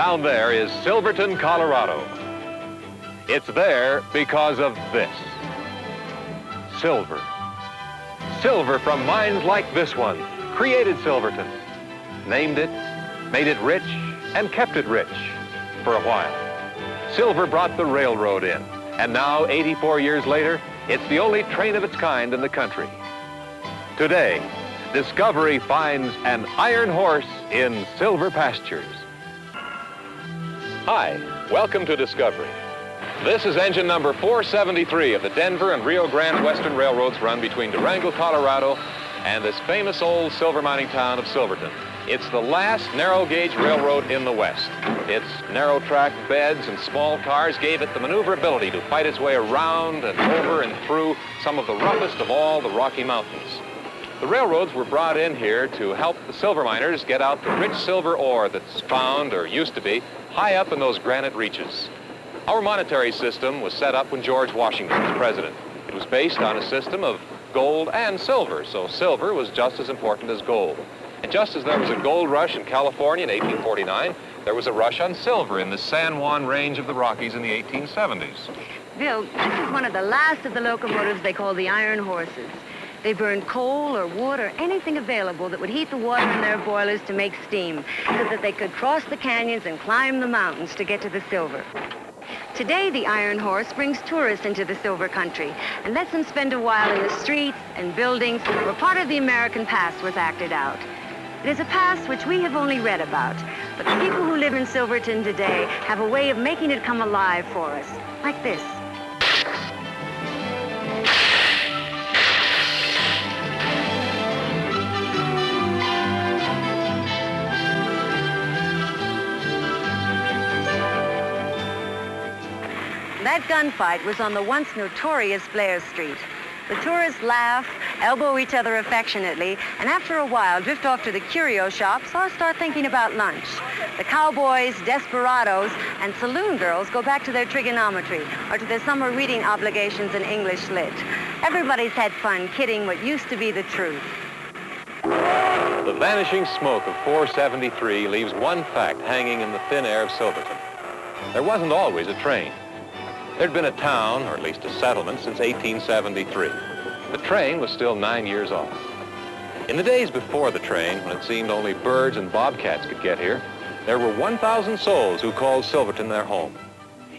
Down there is Silverton, Colorado. It's there because of this. Silver. Silver from mines like this one created Silverton, named it, made it rich, and kept it rich for a while. Silver brought the railroad in, and now, 84 years later, it's the only train of its kind in the country. Today, Discovery finds an iron horse in Silver Pastures. Hi, welcome to Discovery. This is engine number 473 of the Denver and Rio Grande Western Railroad's run between Durango, Colorado, and this famous old silver mining town of Silverton. It's the last narrow-gauge railroad in the West. Its narrow-track beds and small cars gave it the maneuverability to fight its way around and over and through some of the roughest of all the Rocky Mountains. The railroads were brought in here to help the silver miners get out the rich silver ore that's found, or used to be, high up in those granite reaches. Our monetary system was set up when George Washington was president. It was based on a system of gold and silver, so silver was just as important as gold. And just as there was a gold rush in California in 1849, there was a rush on silver in the San Juan range of the Rockies in the 1870s. Bill, this is one of the last of the locomotives they call the iron horses. They burned coal or wood or anything available that would heat the water in their boilers to make steam, so that they could cross the canyons and climb the mountains to get to the silver. Today, the iron horse brings tourists into the silver country and lets them spend a while in the streets and buildings where part of the American past was acted out. It is a past which we have only read about, but the people who live in Silverton today have a way of making it come alive for us, like this. That gunfight was on the once notorious Blair Street. The tourists laugh, elbow each other affectionately, and after a while drift off to the curio shops or start thinking about lunch. The cowboys, desperados, and saloon girls go back to their trigonometry or to their summer reading obligations in English Lit. Everybody's had fun kidding what used to be the truth. The vanishing smoke of 473 leaves one fact hanging in the thin air of Silverton. There wasn't always a train. There'd been a town, or at least a settlement, since 1873. The train was still 9 years old. In the days before the train, when it seemed only birds and bobcats could get here, there were 1,000 souls who called Silverton their home.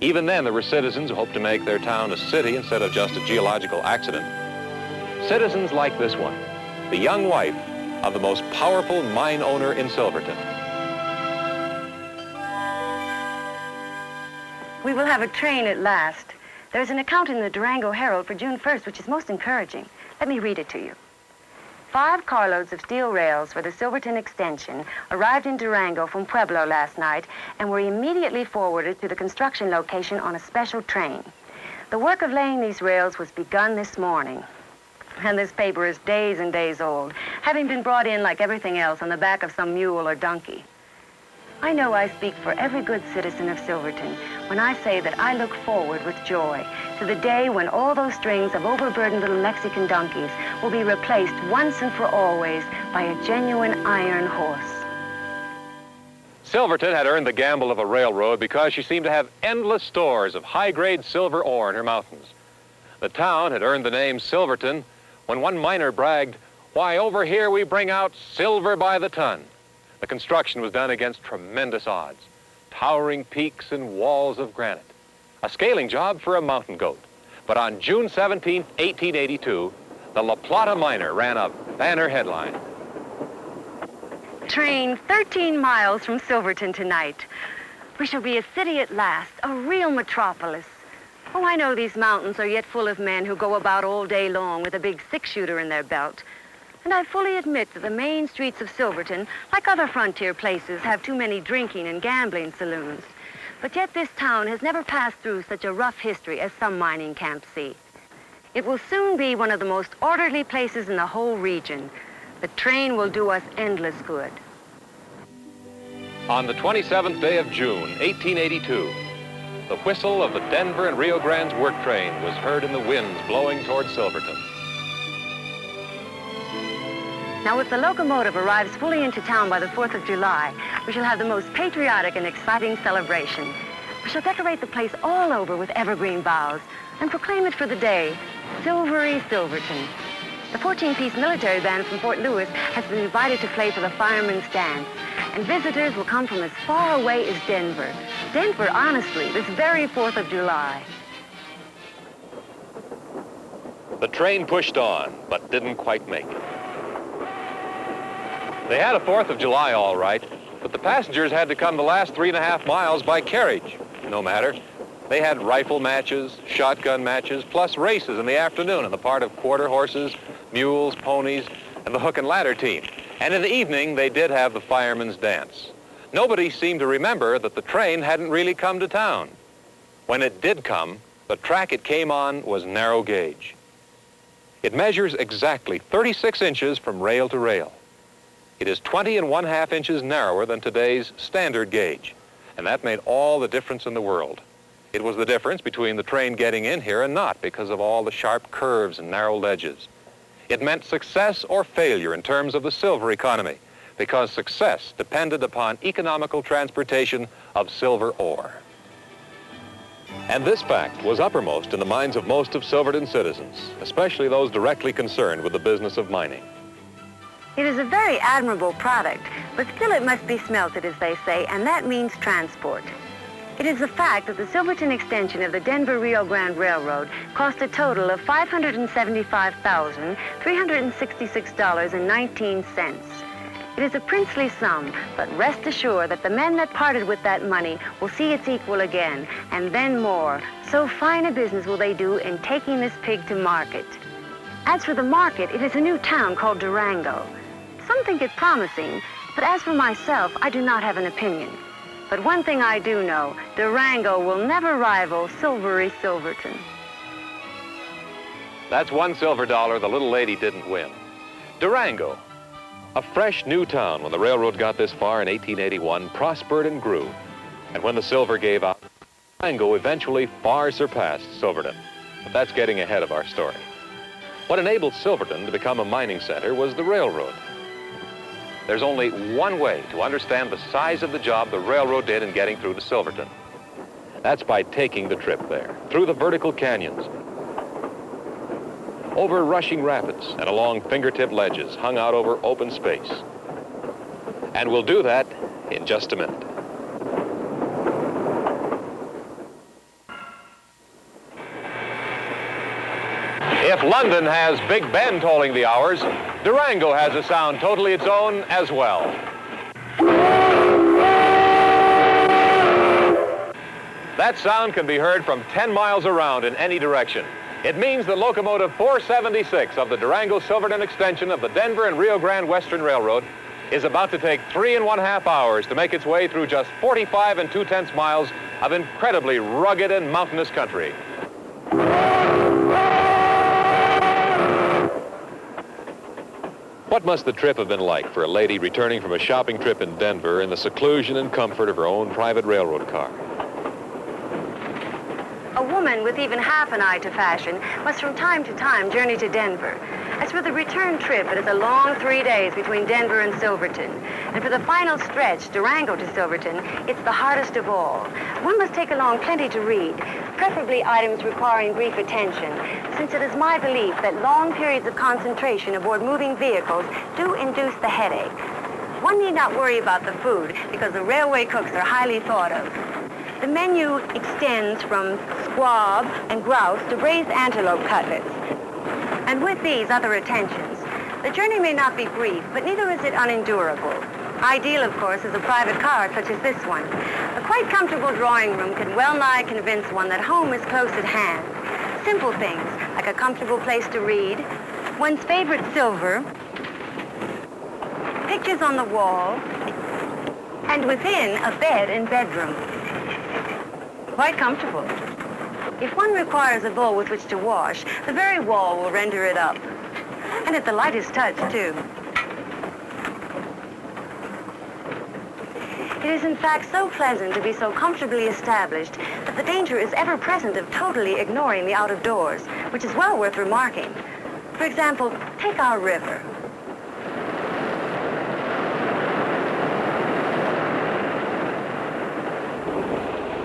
Even then, there were citizens who hoped to make their town a city instead of just a geological accident. Citizens like this one, the young wife of the most powerful mine owner in Silverton. We will have a train at last. There's an account in the Durango Herald for June 1st, which is most encouraging. Let me read it to you. 5 carloads of steel rails for the Silverton extension arrived in Durango from Pueblo last night and were immediately forwarded to the construction location on a special train. The work of laying these rails was begun this morning. And this paper is days and days old, having been brought in like everything else on the back of some mule or donkey. I know I speak for every good citizen of Silverton when I say that I look forward with joy to the day when all those strings of overburdened little Mexican donkeys will be replaced once and for always by a genuine iron horse. Silverton had earned the gamble of a railroad because she seemed to have endless stores of high-grade silver ore in her mountains. The town had earned the name Silverton when one miner bragged, "Why, over here we bring out silver by the ton." The construction was done against tremendous odds, towering peaks and walls of granite. A scaling job for a mountain goat. But on June 17, 1882, the La Plata miner ran a banner headline. Train 13 miles from Silverton tonight. We shall be a city at last, a real metropolis. Oh, I know these mountains are yet full of men who go about all day long with a big six-shooter in their belt. And I fully admit that the main streets of Silverton, like other frontier places, have too many drinking and gambling saloons. But yet this town has never passed through such a rough history as some mining camps see. It will soon be one of the most orderly places in the whole region. The train will do us endless good. On the 27th day of June, 1882, the whistle of the Denver and Rio Grande's work train was heard in the winds blowing toward Silverton. Now, if the locomotive arrives fully into town by the 4th of July, we shall have the most patriotic and exciting celebration. We shall decorate the place all over with evergreen boughs and proclaim it for the day, Silvery Silverton. The 14-piece military band from Fort Lewis has been invited to play for the Firemen's Dance, and visitors will come from as far away as Denver. Denver, honestly, this very 4th of July. The train pushed on, but didn't quite make it. They had a 4th of July all right, but the passengers had to come the last 3.5 miles by carriage. No matter. They had rifle matches, shotgun matches, plus races in the afternoon on the part of quarter horses, mules, ponies, and the hook and ladder team. And in the evening, they did have the Firemen's Dance. Nobody seemed to remember that the train hadn't really come to town. When it did come, the track it came on was narrow gauge. It measures exactly 36 inches from rail to rail. It is 20½ inches narrower than today's standard gauge, and that made all the difference in the world. It was the difference between the train getting in here and not because of all the sharp curves and narrow ledges. It meant success or failure in terms of the silver economy, because success depended upon economical transportation of silver ore. And this fact was uppermost in the minds of most of Silverton's citizens, especially those directly concerned with the business of mining. It is a very admirable product, but still it must be smelted, as they say, and that means transport. It is a fact that the Silverton extension of the Denver Rio Grande Railroad cost a total of $575,366.19. It is a princely sum, but rest assured that the men that parted with that money will see its equal again, and then more. So fine a business will they do in taking this pig to market. As for the market, it is a new town called Durango. Some think it promising, but as for myself, I do not have an opinion. But one thing I do know, Durango will never rival Silvery Silverton. That's $1 silver the little lady didn't win. Durango, a fresh new town when the railroad got this far in 1881, prospered and grew. And when the silver gave out, Durango eventually far surpassed Silverton. But that's getting ahead of our story. What enabled Silverton to become a mining center was the railroad. There's only one way to understand the size of the job the railroad did in getting through to Silverton. That's by taking the trip there, through the vertical canyons, over rushing rapids, and along fingertip ledges hung out over open space. And we'll do that in just a minute. If London has Big Ben tolling the hours, Durango has a sound totally its own as well. That sound can be heard from 10 miles around in any direction. It means that locomotive 476 of the Durango Silverton extension of the Denver and Rio Grande Western Railroad is about to take 3½ hours to make its way through just 45 2/10 miles of incredibly rugged and mountainous country. What must the trip have been like for a lady returning from a shopping trip in Denver in the seclusion and comfort of her own private railroad car? A woman with even half an eye to fashion must from time to time journey to Denver. As for the return trip, it is a long 3 days between Denver and Silverton. And for the final stretch, Durango to Silverton, it's the hardest of all. One must take along plenty to read, preferably items requiring brief attention, since it is my belief that long periods of concentration aboard moving vehicles do induce the headache. One need not worry about the food because the railway cooks are highly thought of. The menu extends from squab and grouse to braised antelope cutlets. And with these other attentions, the journey may not be brief, but neither is it unendurable. Ideal, of course, is a private car such as this one. A quite comfortable drawing room can well nigh convince one that home is close at hand. Simple things, like a comfortable place to read, one's favorite silver, pictures on the wall, and within, a bed and bedroom. Quite comfortable. If one requires a bowl with which to wash, the very wall will render it up. And at the lightest touch, too. It is in fact so pleasant to be so comfortably established that the danger is ever present of totally ignoring the out of doors, which is well worth remarking. For example, take our river.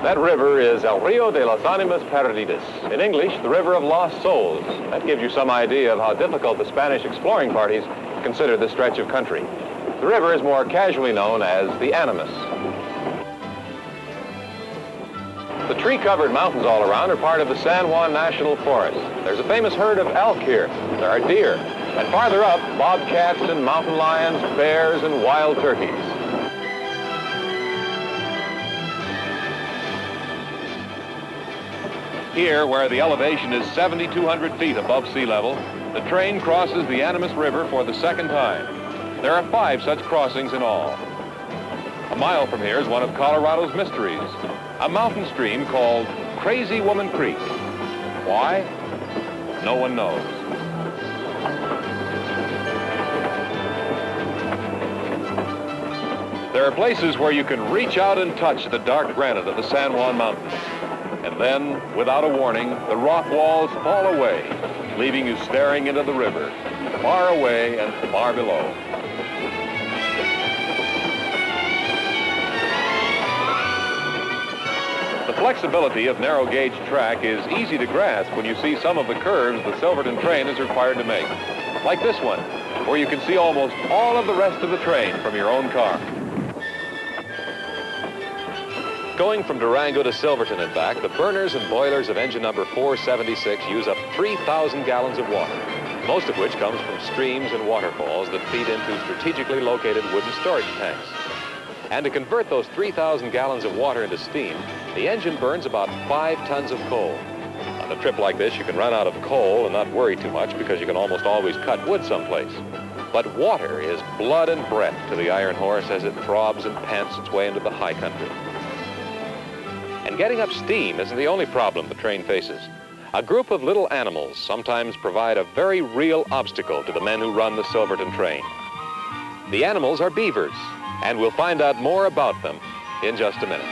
That river is El Rio de los Animas Perdidas. In English, the River of Lost Souls. That gives you some idea of how difficult the Spanish exploring parties considered this stretch of country. The river is more casually known as the Animas. The tree-covered mountains all around are part of the San Juan National Forest. There's a famous herd of elk here. There are deer. And farther up, bobcats and mountain lions, bears and wild turkeys. Here, where the elevation is 7,200 feet above sea level, the train crosses the Animas River for the second time. There are 5 such crossings in all. A mile from here is one of Colorado's mysteries, a mountain stream called Crazy Woman Creek. Why? No one knows. There are places where you can reach out and touch the dark granite of the San Juan Mountains. And then, without a warning, the rock walls fall away, leaving you staring into the river, far away and far below. The flexibility of narrow-gauge track is easy to grasp when you see some of the curves the Silverton train is required to make. Like this one, where you can see almost all of the rest of the train from your own car. Going from Durango to Silverton and back, the burners and boilers of engine number 476 use up 3,000 gallons of water, most of which comes from streams and waterfalls that feed into strategically located wooden storage tanks. And to convert those 3,000 gallons of water into steam, the engine burns about 5 tons of coal. On a trip like this, you can run out of coal and not worry too much because you can almost always cut wood someplace. But water is blood and breath to the iron horse as it throbs and pants its way into the high country. And getting up steam isn't the only problem the train faces. A group of little animals sometimes provide a very real obstacle to the men who run the Silverton train. The animals are beavers, and we'll find out more about them in just a minute.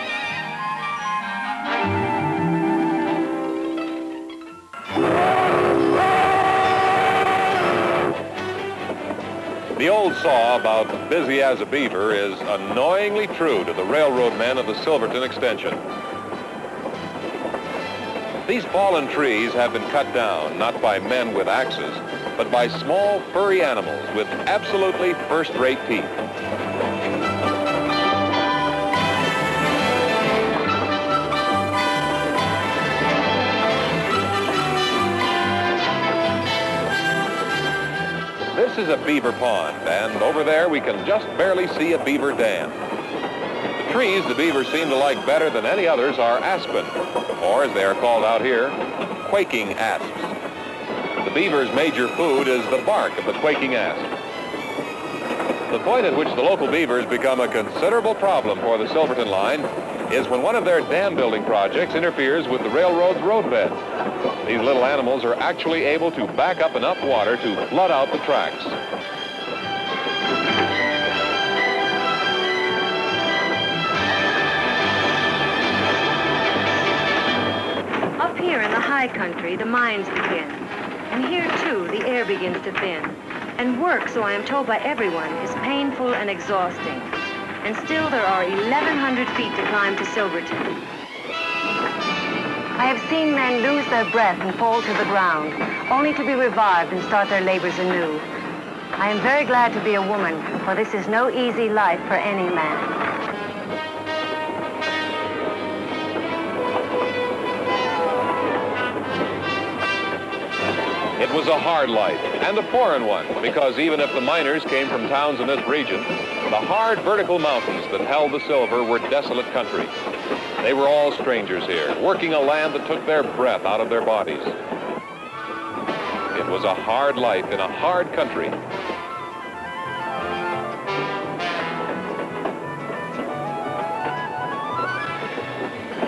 The old saw about busy as a beaver is annoyingly true to the railroad men of the Silverton extension. These fallen trees have been cut down, not by men with axes, but by small, furry animals with absolutely first-rate teeth. This is a beaver pond, and over there we can just barely see a beaver dam. The trees the beavers seem to like better than any others are aspen, or as they are called out here, quaking asps. The beaver's major food is the bark of the quaking asp. The point at which the local beavers become a considerable problem for the Silverton line is when one of their dam building projects interferes with the railroad's roadbed. These little animals are actually able to back up enough water to flood out the tracks. Up here in the high country, the mines begin. And here, too, the air begins to thin. And work, so I am told by everyone, is painful and exhausting. And still there are 1,100 feet to climb to Silverton. I have seen men lose their breath and fall to the ground, only to be revived and start their labors anew. I am very glad to be a woman, for this is no easy life for any man. It was a hard life, and a foreign one, because even if the miners came from towns in this region, the hard vertical mountains that held the silver were desolate country. They were all strangers here, working a land that took their breath out of their bodies. It was a hard life in a hard country.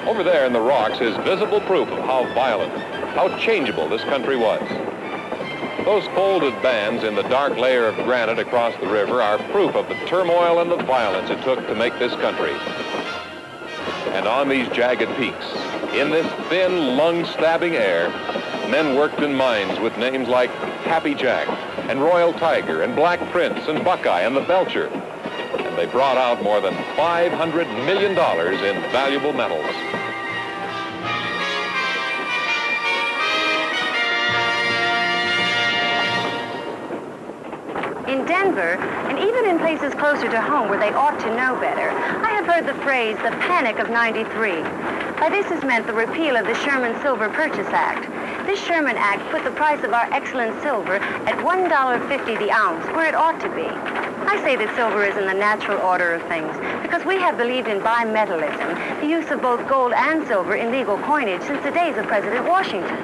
Over there in the rocks is visible proof of how violent, how changeable this country was. Those folded bands in the dark layer of granite across the river are proof of the turmoil and the violence it took to make this country. And on these jagged peaks, in this thin, lung-stabbing air, men worked in mines with names like Happy Jack and Royal Tiger and Black Prince and Buckeye and the Belcher. And they brought out more than $500 million in valuable metals. Denver, and even in places closer to home where they ought to know better, I have heard the phrase, the panic of '93. By this is meant the repeal of the Sherman Silver Purchase Act. This Sherman Act put the price of our excellent silver at $1.50 the ounce, where it ought to be. I say that silver is in the natural order of things because we have believed in bimetallism, the use of both gold and silver in legal coinage since the days of President Washington.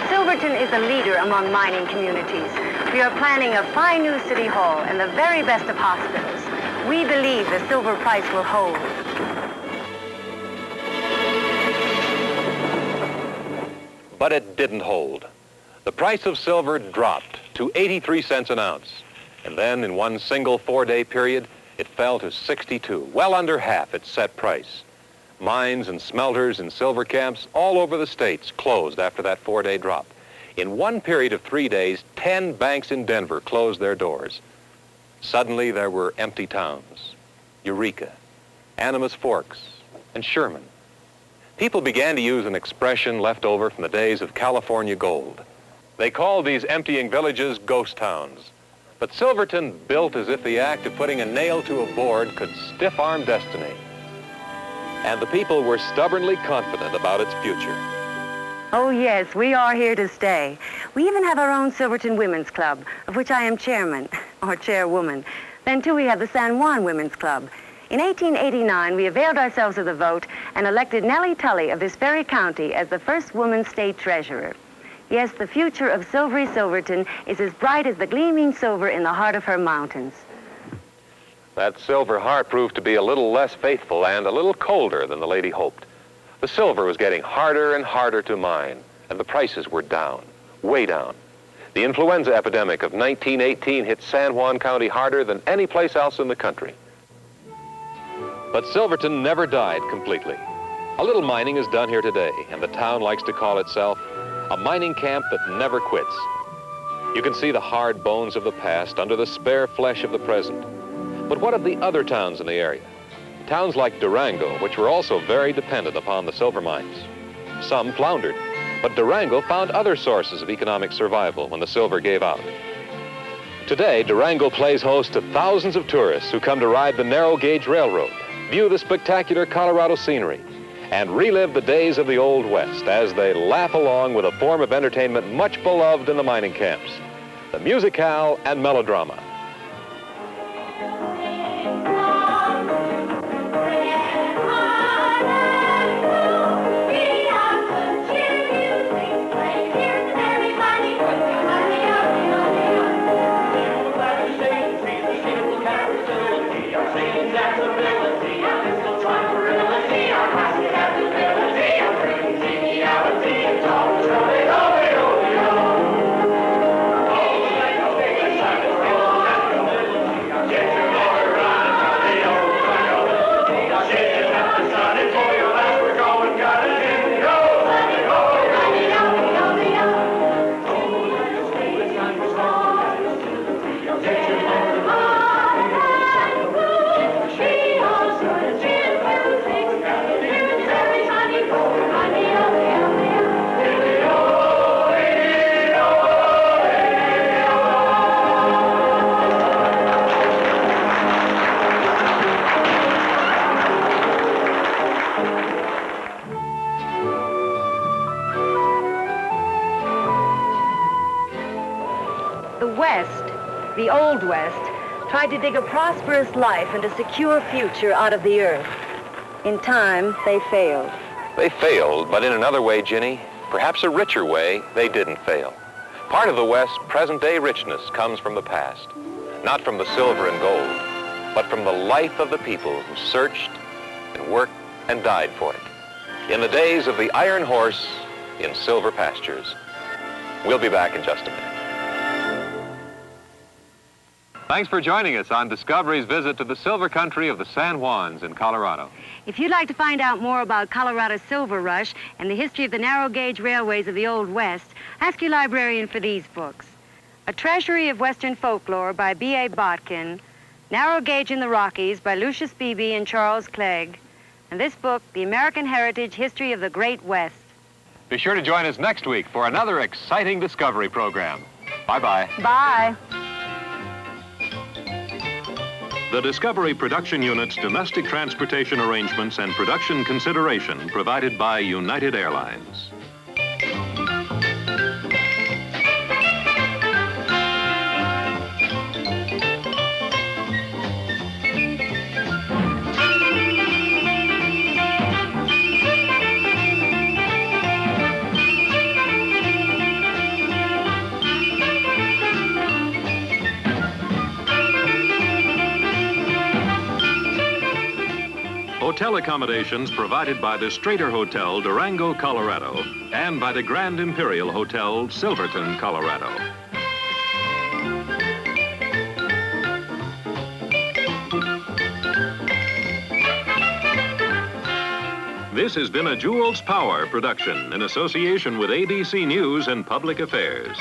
Silverton is a leader among mining communities. We are planning a fine new city hall and the very best of hospitals. We believe the silver price will hold. But it didn't hold. The price of silver dropped to 83 cents an ounce. And then in one single 4-day period, it fell to 62, well under half its set price. Mines and smelters and silver camps all over the states closed after that 4-day drop. In one period of 3 days, 10 banks in Denver closed their doors. Suddenly there were empty towns. Eureka, Animas Forks, and Sherman. People began to use an expression left over from the days of California gold. They called these emptying villages ghost towns. But Silverton built as if the act of putting a nail to a board could stiff-arm destiny. And the people were stubbornly confident about its future. Oh, yes, we are here to stay. We even have our own Silverton Women's Club, of which I am chairman, or chairwoman. Then, too, we have the San Juan Women's Club. In 1889, we availed ourselves of the vote and elected Nellie Tully of this very county as the first woman state treasurer. Yes, the future of silvery Silverton is as bright as the gleaming silver in the heart of her mountains. That silver heart proved to be a little less faithful and a little colder than the lady hoped. The silver was getting harder and harder to mine, and the prices were down, way down. The influenza epidemic of 1918 hit San Juan County harder than any place else in the country. But Silverton never died completely. A little mining is done here today, and the town likes to call itself a mining camp that never quits. You can see the hard bones of the past under the spare flesh of the present. But what of the other towns in the area? Towns like Durango, which were also very dependent upon the silver mines. Some floundered, but Durango found other sources of economic survival when the silver gave out. Today, Durango plays host to thousands of tourists who come to ride the narrow gauge railroad, view the spectacular Colorado scenery, and relive the days of the Old West as they laugh along with a form of entertainment much beloved in the mining camps, the musicale and melodrama. The Old West, tried to dig a prosperous life and a secure future out of the earth. In time, they failed. They failed, but in another way, Ginny, perhaps a richer way, they didn't fail. Part of the West's present-day richness comes from the past, not from the silver and gold, but from the life of the people who searched and worked and died for it. In the days of the Iron Horse in Silver Pastures. We'll be back in just a minute. Thanks for joining us on Discovery's visit to the silver country of the San Juans in Colorado. If you'd like to find out more about Colorado's silver rush and the history of the narrow gauge railways of the Old West, ask your librarian for these books. A Treasury of Western Folklore by B.A. Botkin, Narrow Gauge in the Rockies by Lucius Beebe and Charles Clegg, and this book, The American Heritage History of the Great West. Be sure to join us next week for another exciting Discovery program. Bye-bye. Bye. The Discovery Production Unit's domestic transportation arrangements and production consideration provided by United Airlines. Hotel accommodations provided by the Strater Hotel, Durango, Colorado, and by the Grand Imperial Hotel, Silverton, Colorado. This has been a Jules Power production in association with ABC News and Public Affairs.